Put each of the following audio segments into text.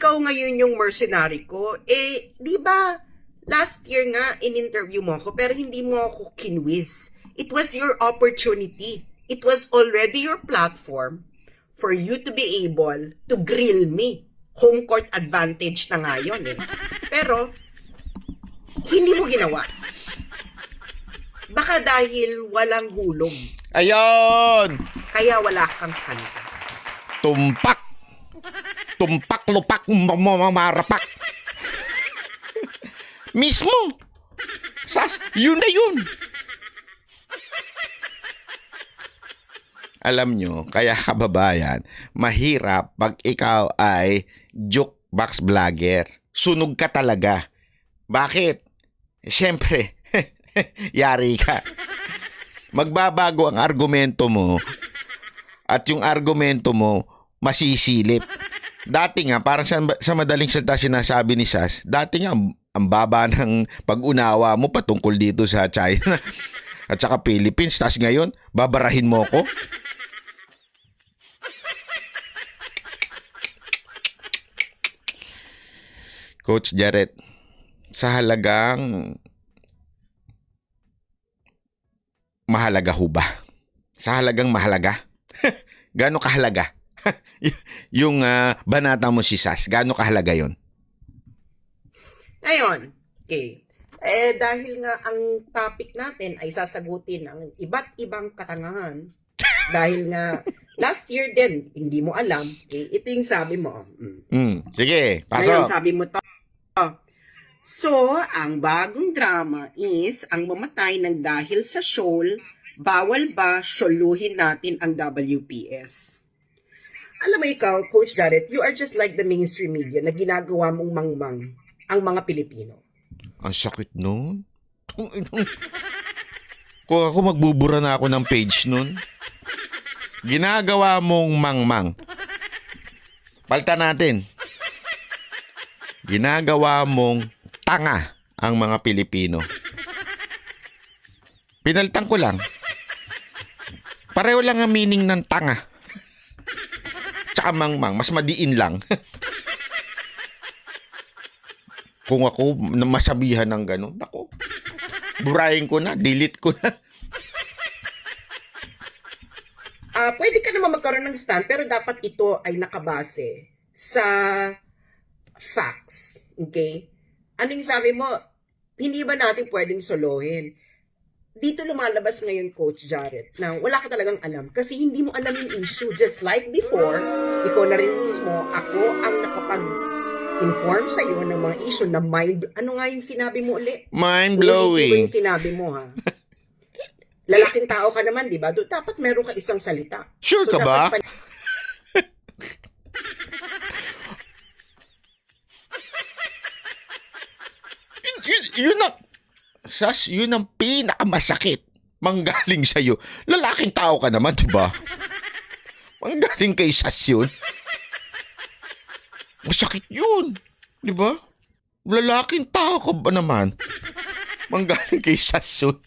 ikaw ngayon yung mercenary ko, di ba, last year nga, in-interview mo ako, pero hindi mo ako kinwiz. It was your opportunity. It was already your platform for you to be able to grill me. Home court advantage na nga yun eh. Pero, hindi mo ginawa. Baka dahil walang hulog. Ayon! Kaya wala kang kanta. Tumpak! Tumpak, lupak, marapak. Mismo! Sas, yun na yun. Alam nyo, kaya kababayan, mahirap pag ikaw ay jukebox vlogger. Sunog ka talaga. Bakit? Siyempre, yari ka. Magbabago ang argumento mo at yung argumento mo masisilip. Dati nga, parang sa madaling salita sinasabi ni Sas, dati nga ang baba ng pag-unawa mo patungkol dito sa China at saka Philippines. Tas ngayon, babarahin mo ko? Coach Jarrett, sa halagang mahalaga ho ba? Sa halagang mahalaga? Gaano kahalaga? Yung banata mo si Sas, gaano kahalaga yon? Ngayon, okay. Dahil nga ang topic natin ay sasagutin ang iba't ibang katangahan, dahil nga last year din, hindi mo alam, ito yung sabi mo. Sige, Ngayon pasok. sabi mo to. So, ang bagong drama is ang mamatay ng dahil sa shoal, bawal ba syoluhin natin ang WPS? Alam mo ikaw, Coach Jarrett, you are just like the mainstream media na ginagawa mong mangmang ang mga Pilipino. Ang sakit nun. Kung ako magbubura na ako ng page nun. Ginagawa mong mangmang. Palta natin. Ginagawa mong tanga ang mga Pilipino. Pinaltang ko lang. Pareho lang ang meaning ng tanga. Tsaka mangmang, mas madiin lang. Kung ako masabihan ng gano'n, ako, burahin ko na, delete ko na. Pwede ka naman magkaroon ng stand, pero dapat ito ay nakabase sa facts. Okay? Ano yung sabi mo? Hindi ba natin pwedeng solohin? Dito lumalabas ngayon, Coach Jarrett, na wala ka talagang alam kasi hindi mo alam yung issue. Just like before, ikaw na rin mismo, ako ang nakapag-inform sa iyo ng mga issue na ano nga yung sinabi mo uli? Mind-blowing. Ulitin ko yung sinabi mo, ha? Lalaking tao ka naman, di ba? Dapat meron ka isang salita. Sure ka ba? Yun ang, Sas, yun ang pinakamasakit. Manggaling sa'yo. Lalaking tao ka naman, di ba? Manggaling kay Sas yun. Masakit yun. Di ba? Lalaking tao ka ba naman? Manggaling kay Sas yun.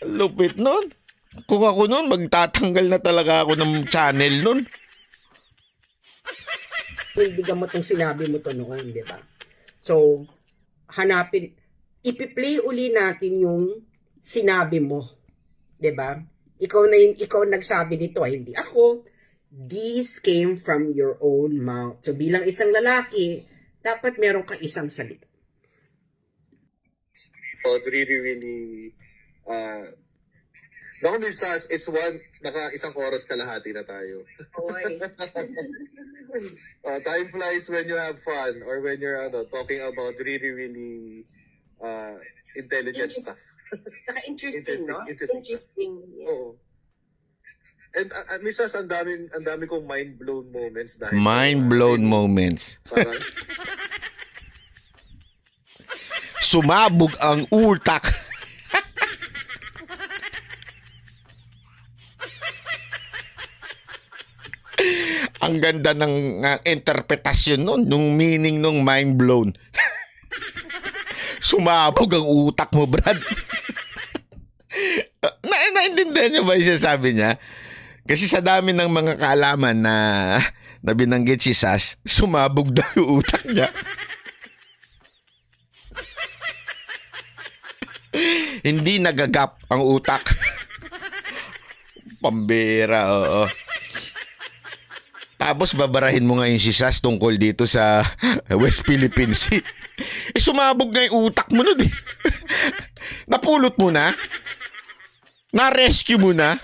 Lupit nun. Kung ako nun, magtatanggal na talaga ako ng channel nun. Pindigan mo itong sinabi mo to noon, di ba? So, hanapin, ipi-play uli natin yung sinabi mo, di ba? Ikaw nagsabi nito, hindi ako. This came from your own mouth. So, bilang isang lalaki, dapat meron ka isang salita. So, really, Naku, Miss Sas, isang oras kalahati na tayo. Oy. Time flies when you have fun or when you're talking about really intelligent stuff. Saka interesting, no? Interesting. Yeah. Oo. And Miss Sas, ang dami kong mind-blown moments dahil Mind-blown moments. Parang, Sumabog ang utak. Ang ganda ng interpretasyon nun, nung meaning nung mind blown. Sumabog ang utak mo, Brad. Naintindihan niyo ba yung sabi niya? Kasi sa dami ng mga kaalaman na binanggit si Sas, sumabog daw yung utak niya. Hindi nagagap ang utak. Pambira, oo. Tapos babarahin mo ngayon si Sas tungkol dito sa West Philippine Sea. Sumabog nga yung utak mo nun eh. Napulot mo na? Na-rescue mo na?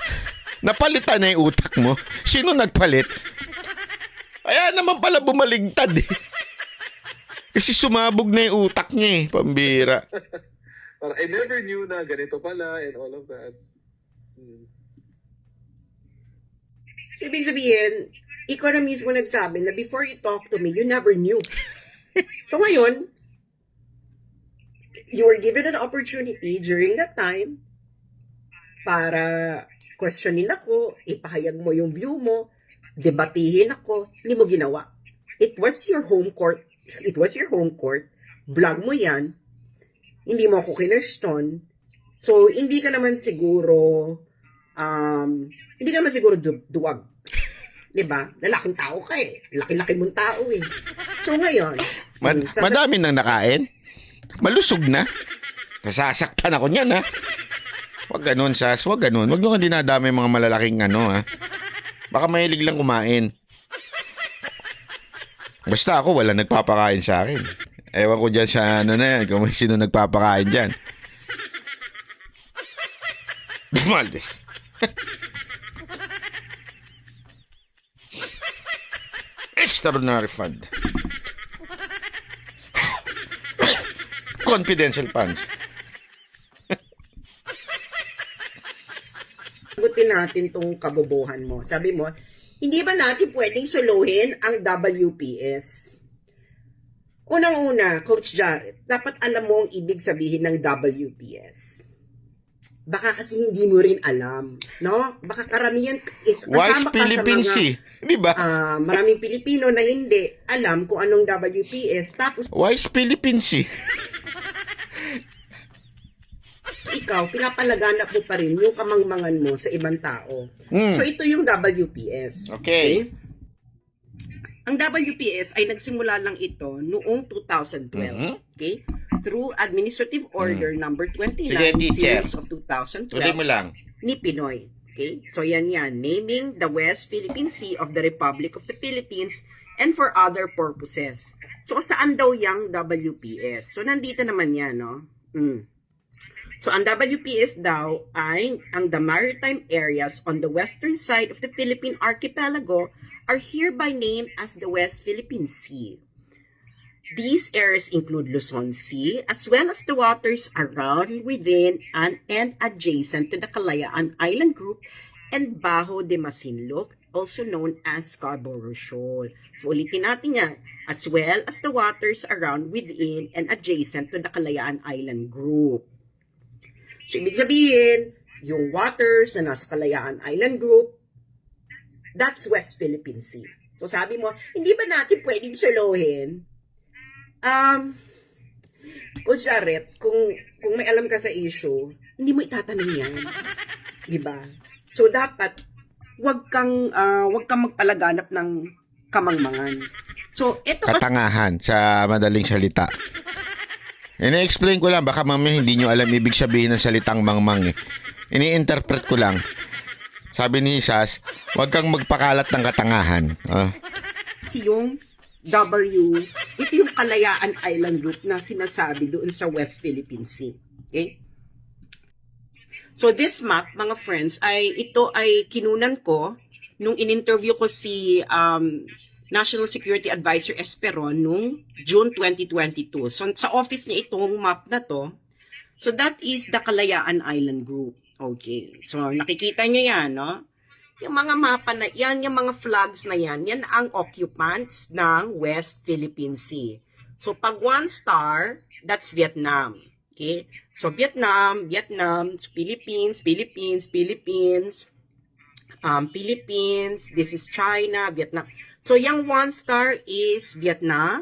Napalitan na yung utak mo? Sino nagpalit? Kaya naman pala bumaligtad eh. Kasi sumabog na yung utak niya eh. Pambira. Parang I never knew na ganito pala and all of that. So, ibig sabihin, ikaw na mismo nagsabi na before you talk to me, you never knew. So ngayon, you were given an opportunity during that time para questionin ako, ipahayag mo yung view mo, debatihin ako, hindi mo ginawa. It was your home court. Vlog mo yan. Hindi mo ako kinestyon. So, hindi ka naman siguro duwag. Diba? Lalaking tao ka eh. Laki-laki mong tao eh. So ngayon, Madami nang nakain? Malusog na? Nasasaktan ako niyan ha. Wag ganun, Sas. Wag ganun. Wag nyo ka dinadami mga malalaking ha. Baka mahilig lang kumain. Basta ako, wala nagpapakain sa akin. Ewan ko dyan sa na yan, kung may sino nagpapakain dyan. Maldes. Extraordinary fund. Confidential funds. sagutin natin tong kabobohan mo. Sabi mo, hindi ba natin pwedeng suluhin ang WPS? Unang-una, Coach Jared, dapat alam mo ang ibig sabihin ng WPS. Baka kasi hindi mo rin alam, no? Baka karamihan, Wise Philippine Sea, di ba? Maraming Pilipino na hindi alam kung anong WPS, tapos Wise Philippine Sea. ikaw, pinapalaganap mo pa rin yung kamangmangan mo sa ibang tao. So, ito yung WPS. Okay. Ang WPS ay nagsimula lang ito noong 2012. Okay? Through Administrative Order number 29, Sige, teacher. series of 2012 Tuloy mo lang. ni Pinoy. Okay? So, yan. Naming the West Philippine Sea of the Republic of the Philippines and for other purposes. So, saan daw yung WPS? So, nandito naman yan, no? So, ang WPS daw ay ang the maritime areas on the western side of the Philippine archipelago are hereby named as the West Philippine Sea. These areas include Luzon Sea as well as the waters around, within, and adjacent to the Kalayaan Island Group and Bajo de Masinloc, also known as Scarborough Shoal. So, ulitin natin yan. As well as the waters around, within, and adjacent to the Kalayaan Island Group. So, ibig sabihin, yung waters na nasa Kalayaan Island Group, that's West Philippine Sea. So, sabi mo, hindi ba natin pwedeng suluhin? Coach Jared, kung may alam ka sa issue, hindi mo itatanong yan. Diba? So, dapat, wag kang magpalaganap ng kamangmangan. So, ito Katangahan sa madaling salita. Ini-explain ko lang, baka mamaya hindi nyo alam ibig sabihin ng salitang mangmang eh. Ini-interpret ko lang. Sabi ni Sas, huwag kang magpakalat ng katangahan. kasi yung ito yung Kalayaan Island Group na sinasabi doon sa West Philippine Sea. Okay? So this map, mga friends, ito ay kinunan ko nung in-interview ko si National Security Advisor Esperon nung June 2022. So, sa office niya itong map na to. So, that is the Kalayaan Island Group. Okay. So, nakikita nyo yan, no? Yung mga mapa na yan, yung mga flags na yan, yan ang occupants ng West Philippine Sea. So, pag 1 star, that's Vietnam. Okay? So, Vietnam, Philippines, this is China, Vietnam. So, yung 1 star is Vietnam,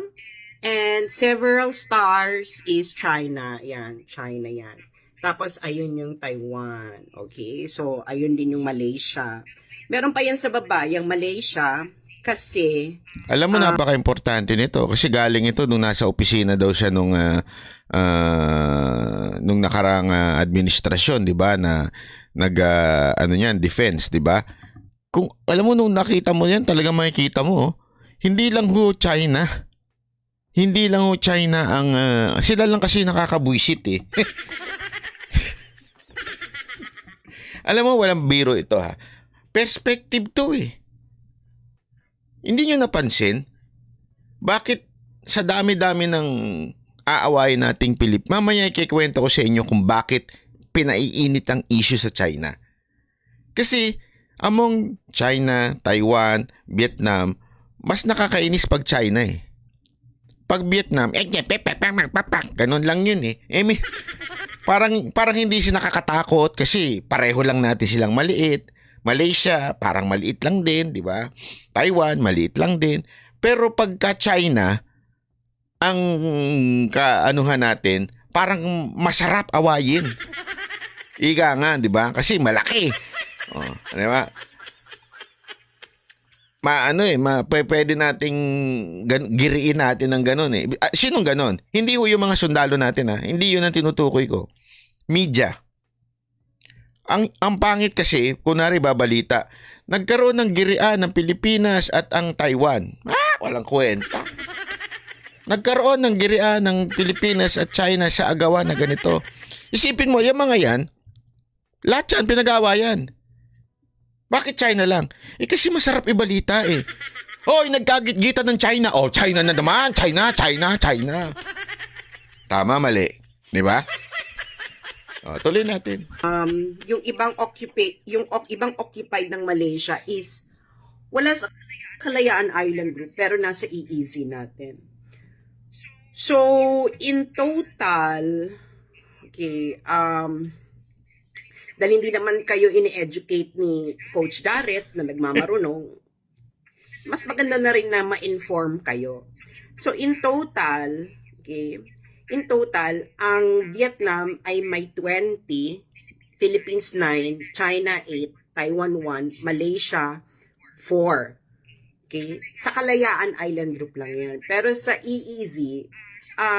and several stars is China. Yan, China yan. Tapos, ayun yung Taiwan. Okay? So, ayun din yung Malaysia. Meron pa yan sa baba, yung Malaysia, Kasi, Alam mo, napaka-importante nito kasi galing ito nung nasa opisina daw siya nung nakaraang administrasyon, 'di ba, na ano niyan, defense, 'di ba? Kung alam mo nung nakita mo 'yan, talagang makikita mo, hindi lang ho China. Hindi lang ho China ang sila lang kasi nakakabwisit eh. Alam mo, walang biro ito ha. Perspective to eh. Hindi nyo napansin? Bakit sa dami-dami ng aawayin nating mamaya ikikwento ko sa inyo kung bakit pinaiinit ang issue sa China. Kasi among China, Taiwan, Vietnam, mas nakakainis pag China eh. Pag Vietnam, ganun lang yun eh. Parang hindi siya nakakatakot kasi pareho lang natin silang maliit. Malaysia, parang maliit lang din, di ba? Taiwan, maliit lang din. Pero pagka China, ang kaanuhan natin, parang masarap awayin. Iga nga, di ba? Kasi malaki. Oh, di ba? Pwede nating giriin natin ng ganun eh. Sinong ganun? Hindi ho yung mga sundalo natin ha. Hindi yun ang tinutukoy ko. Media. Ang pangit kasi, kunwari babalita, nagkaroon ng girian ng Pilipinas at ang Taiwan. Walang kwenta. Nagkaroon ng girian ng Pilipinas at China sa agawan na ganito. Isipin mo, yung mga yan, lahat yan, pinag-awa yan. Bakit China lang? Kasi masarap ibalita eh. Hoy, nagkagit-gitan ng China. Oh, China na naman. China. Tama, mali. Di ba? Tuloy natin. yung ibang occupied ng Malaysia is wala sa Kalayaan Island Group pero nasa EEZ natin. So, in total, okay, dahil hindi naman kayo ini-educate ni Coach Garrett na nagmamarunong, mas maganda na rin na ma-inform kayo. So, in total, ang Vietnam ay may 20, Philippines 9, China 8, Taiwan 1, Malaysia 4. Okay? Sa Kalayaan Island Group lang yan. Pero sa EEZ,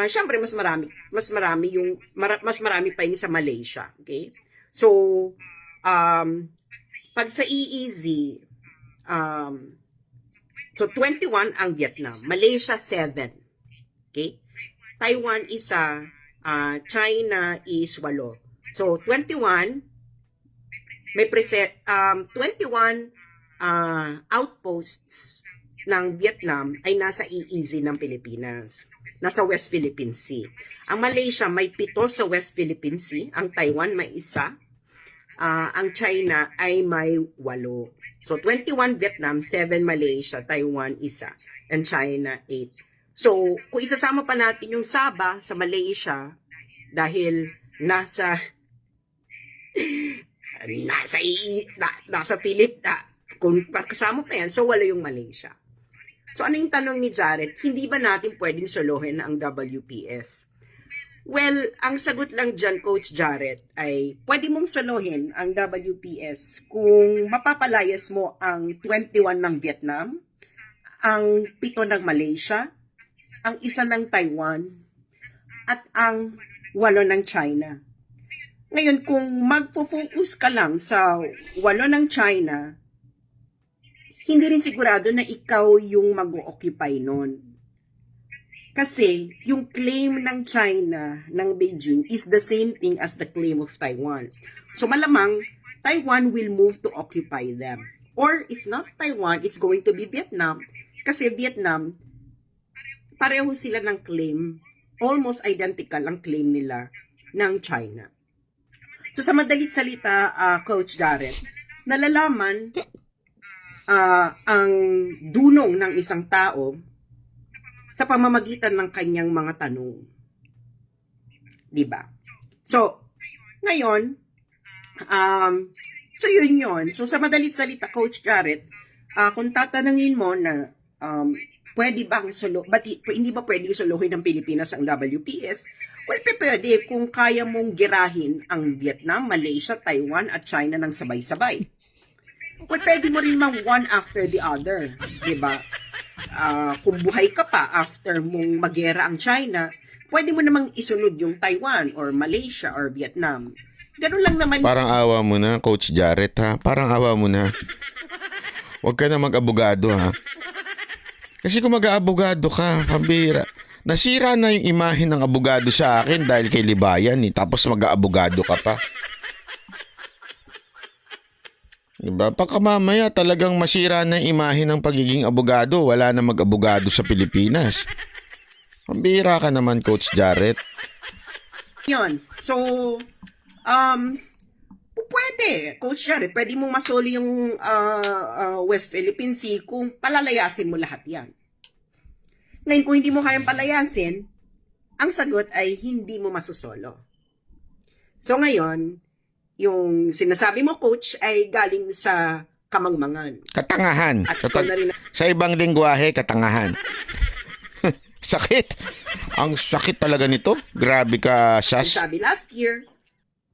syempre mas marami pa yung sa Malaysia. Okay? So, pag sa EEZ, so 21 ang Vietnam, Malaysia 7. Okay? Taiwan isa, China is 8. So 21 21 outposts ng Vietnam ay nasa EEZ ng Pilipinas, nasa West Philippine Sea. Ang Malaysia may 7 sa West Philippine Sea, ang Taiwan may 1, ang China ay may 8. So 21 Vietnam, 7 Malaysia, Taiwan 1, and China 8. So, kung isasama pa natin yung Sabah sa Malaysia, dahil nasa kung kasama pa yan, so wala yung Malaysia. So, ano yung tanong ni Jared? Hindi ba natin pwedeng solohin ang WPS? Well, ang sagot lang dyan, Coach Jared, ay pwede mong solohin ang WPS kung mapapalayas mo ang 21 ng Vietnam, ang 7 ng Malaysia, ang 1 ng Taiwan, at ang 8 ng China. Ngayon, kung magpo-focus ka lang sa 8 ng China, hindi rin sigurado na ikaw yung mag-occupy nun. Kasi, yung claim ng China, ng Beijing, is the same thing as the claim of Taiwan. So, malamang, Taiwan will move to occupy them. Or, if not Taiwan, it's going to be Vietnam. Kasi Vietnam, pareho sila ng claim, almost identical ang claim nila ng China. So sa madalit salita, Coach Garrett, nalalaman ang dunong ng isang tao sa pamamagitan ng kanyang mga tanong. Diba? So, ngayon, so yun. So sa madalit salita, Coach Garrett, kung tatanungin mo na pwede bang hindi ba pwedeng solohin ng Pilipinas ang WPS? Well, pwede kung kaya mong girahin ang Vietnam, Malaysia, Taiwan at China ng sabay-sabay. Well, pwede mo rin mang one after the other, di ba? Kung buhay ka pa after mong magera ang China, pwede mo namang isunod yung Taiwan or Malaysia or Vietnam. Ganun lang naman. Parang awa mo na, Coach Jarrett, ha? Parang awa mo na. Huwag ka na mag-abogado, ha? Kasi kung mag-aabogado ka, pambira. Nasira na yung imahe ng abogado sa akin dahil kay Libayan, eh. Tapos mag-aabogado ka pa. Diba? Pagka mamaya talagang masira na yung imahe ng pagiging abogado, wala na mag-abogado sa Pilipinas. Pambira ka naman, Coach Jarrett. Yun. So, pwede, Coach Jarrett, pwede mong masoli yung West Philippine Sea kung palalayasin mo lahat yan. Ngayon, kung hindi mo kayang palayasin, ang sagot ay hindi mo masusolo. So ngayon, yung sinasabi mo, Coach, ay galing sa kamangmangan. Katangahan. At ikaw na rin, Sa ibang lingwahe, katangahan. Sakit. Ang sakit talaga nito. Grabe ka, Sas. sabi last year,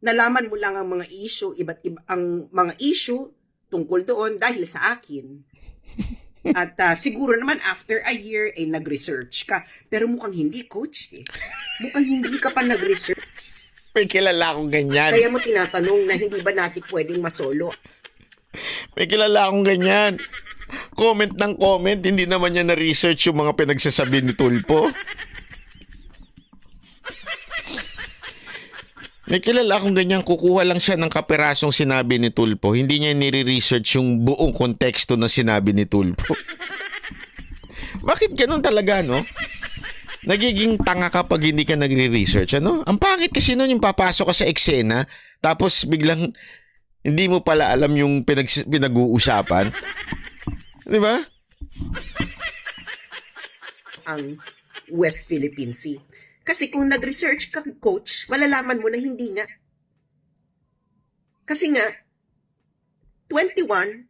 nalaman mo lang ang mga issue, iba't iba ang mga issue tungkol doon dahil sa akin. At siguro naman after a year ay nag-research ka. Pero mukhang hindi, Coach. Eh. Mukhang hindi ka pa nag-research. May kilala akong ganyan. Kaya mo tinatanong na hindi ba natin pwedeng masolo? May kilala akong ganyan. Comment ng comment, hindi naman niya na-research yung mga pinagsasabi ni Tulpo. May kilala akong ganyan, kukuha lang siya ng kapirasong sinabi ni Tulpo. Hindi niya nire-research yung buong konteksto na sinabi ni Tulpo. Bakit ganun talaga, no? Nagiging tanga ka pag hindi ka nagre-research, ano? Ang pangit kasi nun yung papasok ka sa eksena, tapos biglang hindi mo pala alam yung pinag-uusapan. Di ba? Ang West Philippine Sea. Kasi kung nag-research ka, Coach, malalaman mo na hindi nga. Kasi nga, 21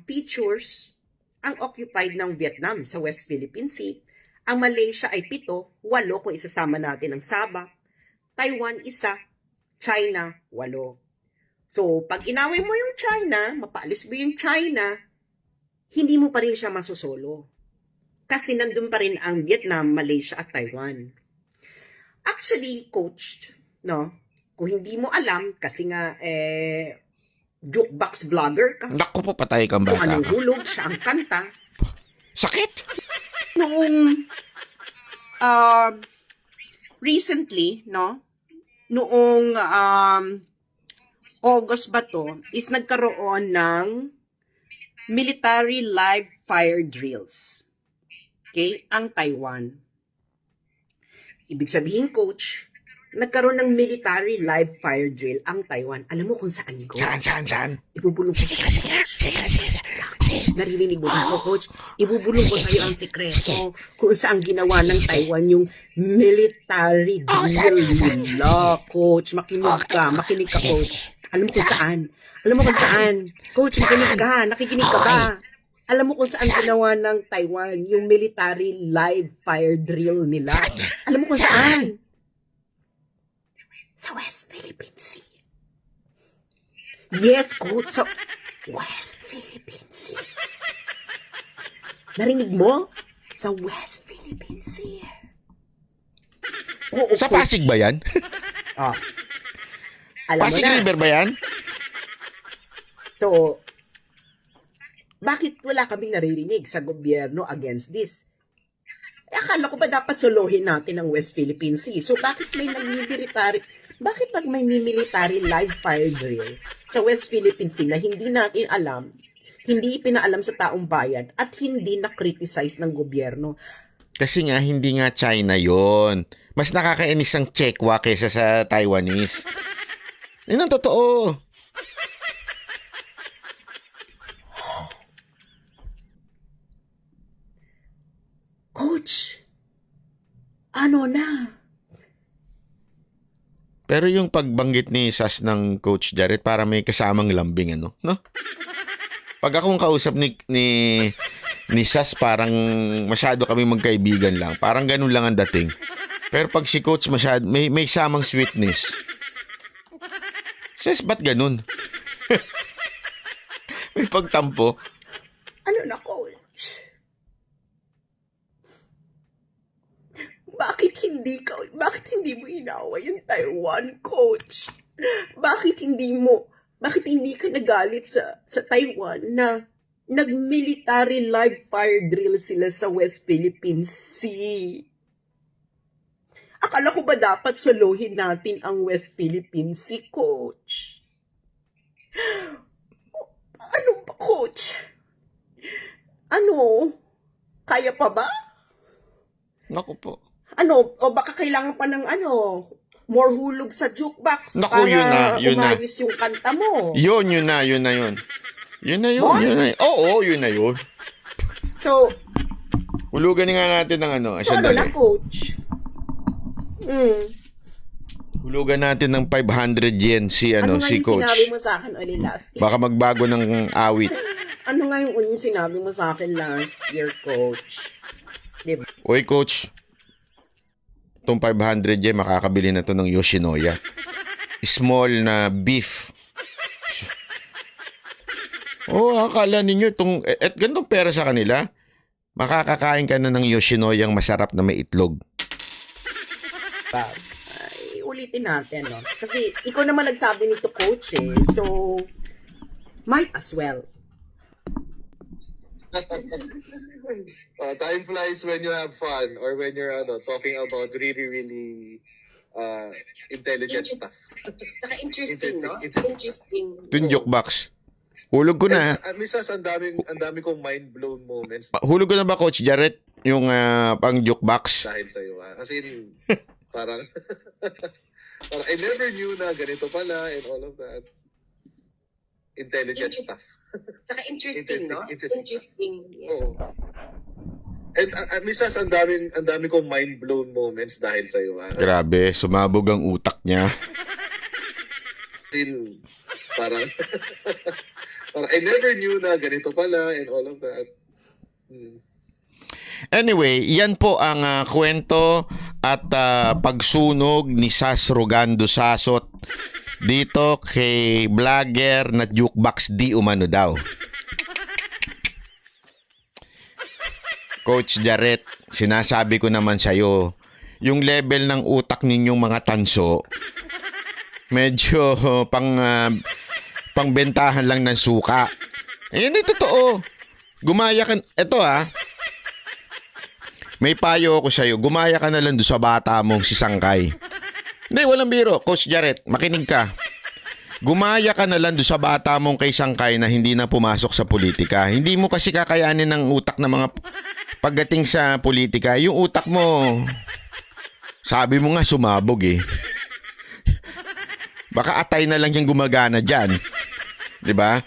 features ang occupied ng Vietnam sa West Philippine Sea. Ang Malaysia ay 7, 8 kung isasama natin ang Sabah. Taiwan 1, China 8. So, pag inaway mo yung China, mapaalis mo yung China, hindi mo pa rin siya masusolo. Kasi nandun pa rin ang Vietnam, Malaysia at Taiwan. Actually, Coach, no, kung hindi mo alam, kasi nga, jukebox vlogger ka, Naku po, patay kang kung bata anong ka. hulog siya ang kanta, Sakit! noong recently, no, noong August ba to, is nagkaroon ng military live fire drills. Okay? Ang Taiwan. Ibig sabihin, Coach, nagkaroon ng military live fire drill ang Taiwan. Alam mo kung saan, Coach? Saan? Ibubulong ko naririnig mo ba ako, Coach? Ibubulong ko sa'yo ang sekreto kung saan ginawa ng Taiwan yung military drill nila, Coach. Makinig ka, Coach. Alam mo kung saan? Coach, nakikinig ka ba? Alam mo kung saan ginawa ng Taiwan yung military live fire drill nila? Alam mo kung saan? Sa West Philippine Sea. Yes, Coach, sa West Philippine Sea. Narinig mo? Sa West Philippine Sea. Oo, Sa Coach. Pasig ba yan? Ah. Alam Pasig mo na. River ba yan? So, bakit wala kaming naririnig sa gobyerno against this? Akala ko ba dapat solohin natin ang West Philippine Sea? So, bakit may military live fire drill sa West Philippine Sea na hindi natin alam, hindi ipinaalam sa taong bayan at hindi na-criticize ng gobyerno? Kasi nga, hindi nga China yon. Mas nakakainis ang Chekwa kaysa sa Taiwanese. Yun ang totoo. Coach, ano na? Pero yung pagbanggit ni Sas ng Coach Jarrett, para may kasamang lambing, ano? No? Pag akong kausap ni Sas, parang masyado kami magkaibigan lang. Parang ganun lang ang dating. Pero pag si Coach masyado, may samang sweetness. Sis, ba't ganun? May pagtampo. Ano na, coach? Bakit hindi mo inawa yung Taiwan, coach? Bakit hindi ka nagalit sa Taiwan na nag-military live fire drill sila sa West Philippine Sea? Akala ko ba dapat solohin natin ang West Philippine Sea, coach? Ano ba, coach? Ano? Kaya pa ba? Naku po. Ano? O baka kailangan pa ng more hulog sa jukebox Naku, para yun na. umayos yung kanta mo. Yun na. Yun na yun. Oo, yun na yun. So, Hulugan nga natin ng ano sandali. na, coach? Hulugan natin ng 500 yen si Ano nga si yung coach. sinabi mo sa akin early last year? Baka magbago ng awit. Ano nga yung unyong sinabi mo sa akin last year, coach? Diba? Oy coach, itong 500 yen makakabili na to ng Yoshinoya. Small na beef. Akala ninyo ganitong pera sa kanila, makakakain ka na ng Yoshinoya ang masarap na may itlog. Ay, ulitin natin, no? Kasi ikaw naman nagsabi nito, coach, eh. So, might as well. Time flies when you have fun or when you're talking about really, really intelligent stuff. Saka interesting, no? Interesting. Interesting. Ito yung jukebox. Hulog ko na. At misas, ang dami kong mind-blown moments Hulog ko na ba, Coach Jarrett? Yung pang jukebox? dahil sa'yo. As in, parang I never knew na ganito pala and all of that. Intelligent stuff. Saka interesting, no? Interesting. Yeah. Oo. And at misas, ang dami kong mind-blown moments dahil sa'yo. Grabe, sumabog ang utak niya. As in, parang I never knew na ganito pala and all of that. Anyway, yan po ang kwento at pagsunog ni Sas Rogando Sasot dito kay vlogger na jukebox di umano daw. Coach Jarrett, sinasabi ko naman sa'yo, yung level ng utak ninyong mga tanso, medyo pangbentahan lang ng suka. Ayan, totoo. Gumaya ka, may payo ako sa'yo, gumaya ka na lang doon sa bata mong si Sangkay. Hindi, walang biro. Coach Jarrett, makinig ka. Gumaya ka na lang doon sa bata mong kay Sangkay na hindi na pumasok sa politika. Hindi mo kasi kakayanin ng utak ng mga pagdating sa politika. Yung utak mo, sabi mo nga sumabog eh. Baka atay na lang yung gumagana dyan. 'Di ba?